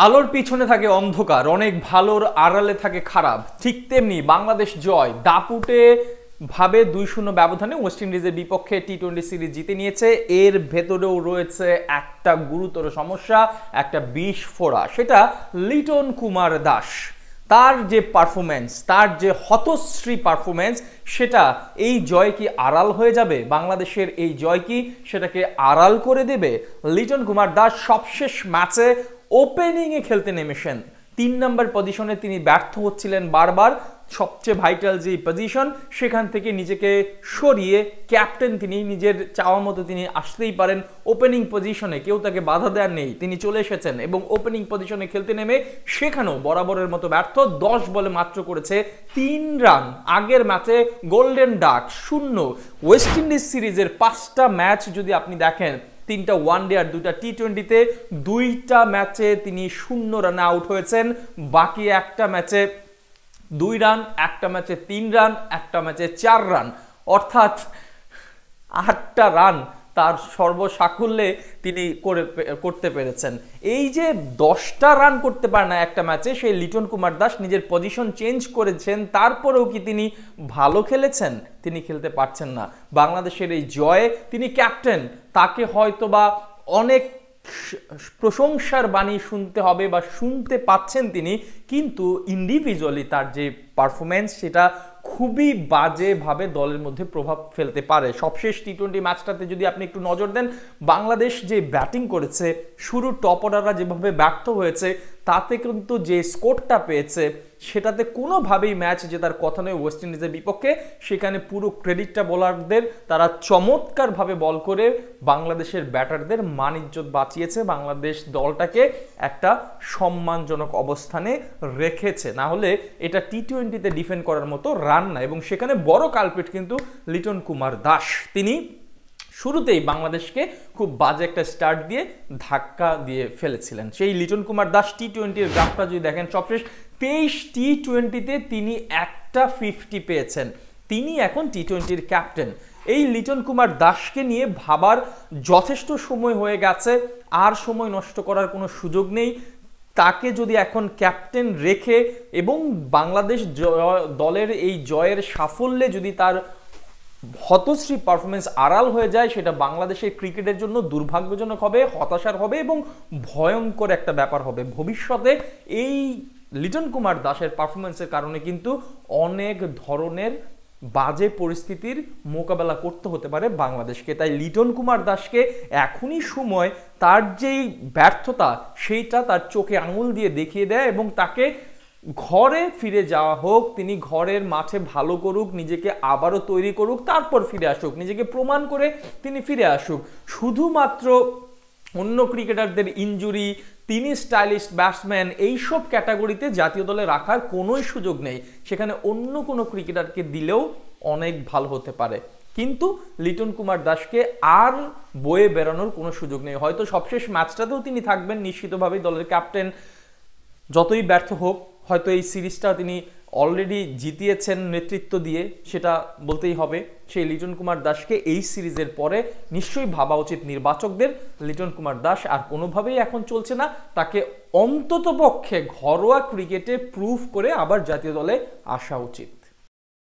আলোর পিছনে থাকে অন্ধকার, অনেক ভালোর আড়ালে থাকে খারাপ। ঠিক তেমনি বাংলাদেশ জয় দাপুটে ভাবে 2-0 ব্যবধানে ওয়েস্ট ইন্ডিজের বিপক্ষে টি-20 সিরিজ জিতে নিয়েছে। এর ভেতরেও রয়েছে একটা গুরুতর সমস্যা, একটা বিস্ফোরা, সেটা লিটন কুমার দাস। তার যে পারফরমেন্স, তার যে হতশ্রী পারফরমেন্স, সেটা এই জয় কি আড়াল হয়ে যাবে? বাংলাদেশের এই জয় কি সেটাকে আড়াল করে দেবে? লিটন কুমার দাস সবশেষ ম্যাচে ওপেনিংয়ে খেলতে নেমেছেন। 3 নম্বর পজিশনে তিনি ব্যর্থ হচ্ছিলেন বারবার। সবচেয়ে ভাইটাল যে পজিশন, সেখান থেকে নিজেকে সরিয়ে ক্যাপ্টেন তিনি, নিজের চাওয়া মতো তিনি আসতেই পারেন ওপেনিং পজিশনে, কেউ তাকে বাধা দেওয়ার নেই, তিনি চলে এসেছেন এবং ওপেনিং পজিশনে খেলতে নেমে সেখানেও বরাবরের মতো ব্যর্থ। 10 বলে মাত্র করেছে 3 রান। আগের ম্যাচে গোল্ডেন ডাক 0। ওয়েস্ট ইন্ডিজ সিরিজের 5টা ম্যাচ যদি আপনি দেখেন, 3টা ওয়ানডে আর 2টা টি-20তে, 2টা ম্যাচে তিনি 0 রানে আউট হয়েছেন। বাকি একটা ম্যাচে 2 রান, একটা ম্যাচে 3 রান, একটা ম্যাচে 4 রান, অর্থাৎ 8টা রান তার সর্বসাকুল্যে তিনি করতে পেরেছেন। এই যে 10টা রান করতে পারে না একটা ম্যাচে, সেই লিটন কুমার দাস নিজের পজিশন চেঞ্জ করেছেন, তারপরেও কি তিনি ভালো খেলেছেন? তিনি খেলতে পারছেন না। বাংলাদেশের এই জয়ে তিনি ক্যাপ্টেন, তাকে হয়তোবা অনেক প্রশংসার বাণী শুনতে হবে বা শুনতে পাচ্ছেন তিনি, কিন্তু ইন্ডিভিজুয়ালি তার যে পারফরমেন্স, সেটা খুবই বাজেভাবে দলের মধ্যে প্রভাব ফেলতে পারে। সবশেষ টি-20 ম্যাচটাতে যদি আপনি একটু নজর দেন, বাংলাদেশ যে ব্যাটিং করেছে, শুরুর টপ অর্ডাররা যেভাবে ব্যর্থ হয়েছে, তাতে কিন্তু যে স্কোরটা পেয়েছে সেটাতে কোনোভাবেই ম্যাচ জেতার কথা নয় ওয়েস্ট ইন্ডিজের বিপক্ষে। সেখানে পুরো ক্রেডিটটা বোলারদের, তারা চমৎকারভাবে বল করে বাংলাদেশের ব্যাটারদের মান ইজ্জত বাঁচিয়েছে, বাংলাদেশ দলটাকে একটা সম্মানজনক অবস্থানে রেখেছে। না হলে এটা টি-20তে ডিফেন্ড করার মতো রান না। এবং সেখানে বড় কালপ্রিট কিন্তু লিটন কুমার দাস। তিনি শুরুতেই বাংলাদেশকে খুব বাজে একটা স্টার্ট দিয়ে ধাক্কা দিয়ে ফেলেছিলেন। সেই লিটন কুমার দাস টি-20-র গ্রাফটা যদি দেখেন, সবশেষ 23 টি-20তে তিনি একটা 50 পেয়েছেন। তিনি এখন টি-20-র ক্যাপ্টেন। এই লিটন কুমার দাসকে নিয়ে ভাবার যথেষ্ট সময় হয়ে গেছে, আর সময় নষ্ট করার কোনো সুযোগ নেই। তাকে যদি এখন ক্যাপ্টেন রেখে এবং বাংলাদেশ দলের এই জয়ের সাফল্যে যদি তার হতশ্রী পারফরমেন্স আড়াল হয়ে যায়, সেটা বাংলাদেশের ক্রিকেটের জন্য দুর্ভাগ্যজনক হবে, হতাশার হবে এবং ভয়ঙ্কর একটা ব্যাপার হবে। ভবিষ্যতে এই লিটন কুমার দাসের পারফরমেন্সের কারণে কিন্তু অনেক ধরনের বাজে পরিস্থিতির মোকাবেলা করতে হতে পারে বাংলাদেশকে। তাই লিটন কুমার দাসকে এখনই সময় তার যেই ব্যর্থতা, সেইটা তার চোখে আঙুল দিয়ে দেখিয়ে দেয় এবং তাকে ঘরে ফিরে যাওয়া হোক, তিনি ঘরের মাঠে ভালো করুক, নিজেকে আবারও তৈরি করুক, তারপর ফিরে আসুক, নিজেকে প্রমাণ করে তিনি ফিরে আসুক। শুধুমাত্র অন্য ক্রিকেটারদের ইনজুরি, তিনি স্টাইলিশ ব্যাটসম্যান, এইসব ক্যাটাগরিতে জাতীয় দলে রাখার কোনোই সুযোগ নেই। সেখানে অন্য কোনো ক্রিকেটারকে দিলেও অনেক ভালো হতে পারে, কিন্তু লিটন কুমার দাসকে আর বয়ে বেড়ানোর কোনো সুযোগ নেই। হয়তো সবশেষ ম্যাচটাতেও তিনি থাকবেন নিশ্চিতভাবেই দলের ক্যাপ্টেন, যতই ব্যর্থ হোক। হয়তো এই সিরিজটা তিনি অলরেডি জিতিয়েছেন নেতৃত্ব দিয়ে, সেটা বলতেই হবে। সেই লিটন কুমার দাসকে এই সিরিজের পরে নিশ্চয়ই ভাবা উচিত নির্বাচকদের, লিটন কুমার দাস আর কোনোভাবেই এখন চলছে না, তাকে অন্ততপক্ষে ঘরোয়া ক্রিকেটে প্রুভ করে আবার জাতীয় দলে আসা উচিত।